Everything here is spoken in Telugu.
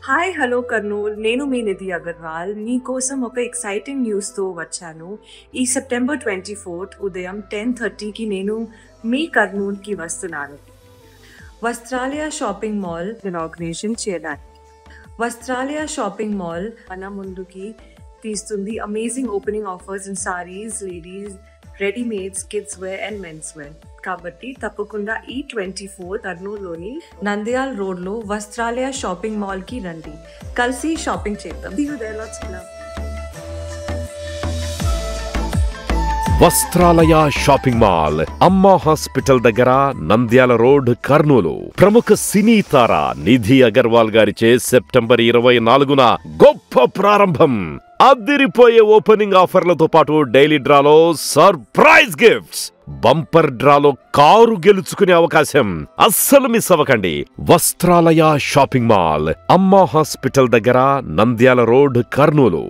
హాయ్ హలో కర్నూల్, నేను మీ నిధి అగర్వాల్. మీకోసం ఒక ఎక్సైటింగ్ న్యూస్తో వచ్చాను. ఈ సెప్టెంబర్ 24 ఉదయం 10:30కి నేను మీ కర్నూల్కి వస్తున్నాను. వస్త్రాలయ షాపింగ్ మాల్ ఇనాగ్రేషన్ చేయడానికి. వస్త్రాలయ షాపింగ్ మాల్ మన ముందుకి తీస్తుంది amazing opening offers in saris, ladies, readymades, kids wear and men's wear. కాబట్టి తప్పకుండా ఈ 24 కర్నూలులోని నంద్యాల్ రోడ్లో వస్త్రాలయ షాపింగ్ మాల్కి రండి. కలిసి షాపింగ్ చేద్దాం. వస్త్రాలయ షాపింగ్ మాల్, అమ్మా హాస్పిటల్ దగ్గర, నంద్యాల రోడ్, కర్నూలు. ప్రముఖ సినీ తార నిధి అగర్వాల్ గారిచే సెప్టెంబర్ 24న గొప్ప ప్రారంభం. అదిరిపోయే ఓపెనింగ్ ఆఫర్లతో పాటు డైలీ డ్రాలో సర్ప్రైజ్ గిఫ్ట్స్, బంపర్ డ్రాలో కారు గెలుచుకునే అవకాశం. అస్సలు మిస్ అవ్వకండి. Vastralaya shopping mall, Amma hospital దగ్గర, నంద్యాల రోడ్, కర్నూలు.